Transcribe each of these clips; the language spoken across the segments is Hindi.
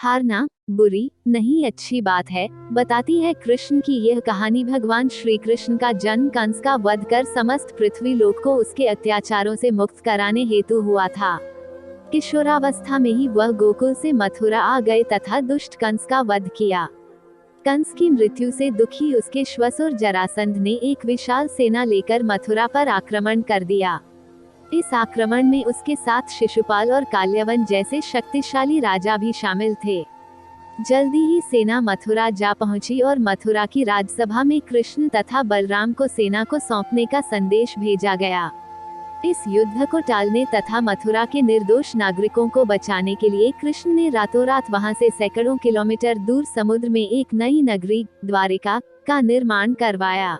हारना बुरी नहीं अच्छी बात है, बताती है कृष्ण की यह कहानी। भगवान श्री कृष्ण का जन्म कंस का वध कर समस्त पृथ्वी लोक को उसके अत्याचारों से मुक्त कराने हेतु हुआ था। किशोरावस्था में ही वह गोकुल से मथुरा आ गए तथा दुष्ट कंस का वध किया। कंस की मृत्यु से दुखी उसके श्वसुर जरासंध ने एक विशाल सेना लेकर मथुरा पर आक्रमण कर दिया। इस आक्रमण में उसके साथ शिशुपाल और काल्यवन जैसे शक्तिशाली राजा भी शामिल थे। जल्दी ही सेना मथुरा जा पहुंची और मथुरा की राजसभा में कृष्ण तथा बलराम को सेना को सौंपने का संदेश भेजा गया। इस युद्ध को टालने तथा मथुरा के निर्दोष नागरिकों को बचाने के लिए कृष्ण ने रातों रात वहां से सैकड़ों किलोमीटर दूर समुद्र में एक नई नगरी द्वारिका का निर्माण करवाया।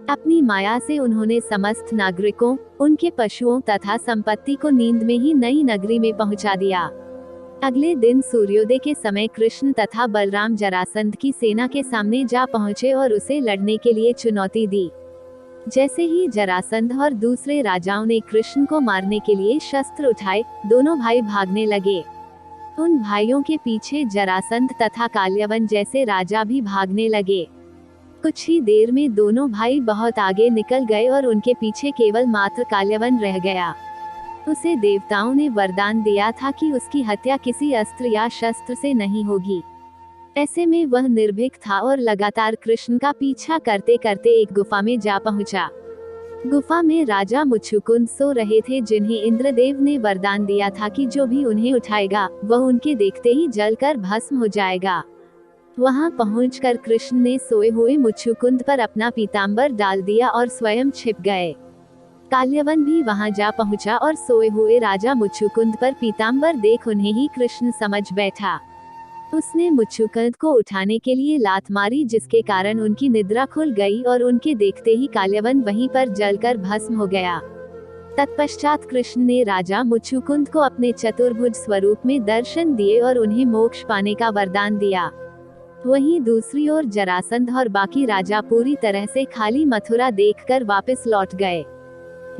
अपनी माया से उन्होंने समस्त नागरिकों, उनके पशुओं तथा संपत्ति को नींद में ही नई नगरी में पहुंचा दिया। अगले दिन सूर्योदय के समय कृष्ण तथा बलराम जरासंध की सेना के सामने जा पहुंचे और उसे लड़ने के लिए चुनौती दी। जैसे ही जरासंध और दूसरे राजाओं ने कृष्ण को मारने के लिए शस्त्र उठाए, दोनों भाई भागने लगे। उन भाइयों के पीछे जरासंध तथा काल्यवन जैसे राजा भी भागने लगे। कुछ ही देर में दोनों भाई बहुत आगे निकल गए और उनके पीछे केवल मात्र काल्यवन रह गया। उसे देवताओं ने वरदान दिया था कि उसकी हत्या किसी अस्त्र या शस्त्र से नहीं होगी। ऐसे में वह निर्भीक था और लगातार कृष्ण का पीछा करते करते एक गुफा में जा पहुंचा। गुफा में राजा मुच्छुकुंद सो रहे थे, जिन्हें इंद्रदेव ने वरदान दिया था कि जो भी उन्हें उठाएगा वह उनके देखते ही जलकर भस्म हो जाएगा। वहां पहुंचकर कृष्ण ने सोए हुए मुच्छुकुंद पर अपना पीतांबर डाल दिया और स्वयं छिप गए। काल्यवन भी वहां जा पहुंचा और सोए हुए राजा मुच्छुकुंद पर पीतांबर देख उन्हें ही कृष्ण समझ बैठा। उसने मुच्छुकुंद को उठाने के लिए लात मारी, जिसके कारण उनकी निद्रा खुल गई और उनके देखते ही काल्यवन वहीं पर जलकर भस्म हो गया। तत्पश्चात कृष्ण ने राजा मुच्छुकुंद को अपने चतुर्भुज स्वरूप में दर्शन दिए और उन्हें मोक्ष पाने का वरदान दिया। वहीं दूसरी ओर जरासंध और बाकी राजा पूरी तरह से खाली मथुरा देखकर वापस लौट गए।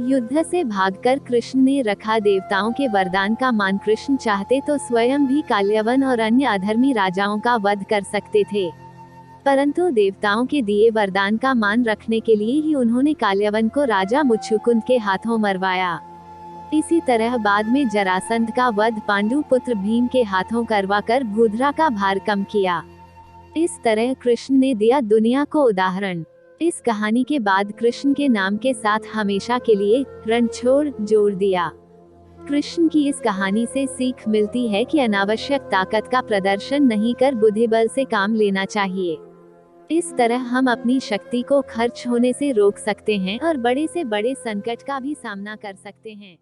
युद्ध से भागकर कृष्ण ने रखा देवताओं के वरदान का मान। कृष्ण चाहते तो स्वयं भी काल्यवन और अन्य अधर्मी राजाओं का वध कर सकते थे, परंतु देवताओं के दिए वरदान का मान रखने के लिए ही उन्होंने काल्यवन को राजा मुच्छुकुंद के हाथों मरवाया। इसी तरह बाद में जरासंध का वध पांडु पुत्र भीम के हाथों करवाकर भूधरा का भार कम किया। इस तरह कृष्ण ने दिया दुनिया को उदाहरण। इस कहानी के बाद कृष्ण के नाम के साथ हमेशा के लिए रणछोड़ जोड़ दिया। कृष्ण की इस कहानी से सीख मिलती है कि अनावश्यक ताकत का प्रदर्शन नहीं कर बुद्धिबल से काम लेना चाहिए। इस तरह हम अपनी शक्ति को खर्च होने से रोक सकते हैं और बड़े से बड़े संकट का भी सामना कर सकते हैं।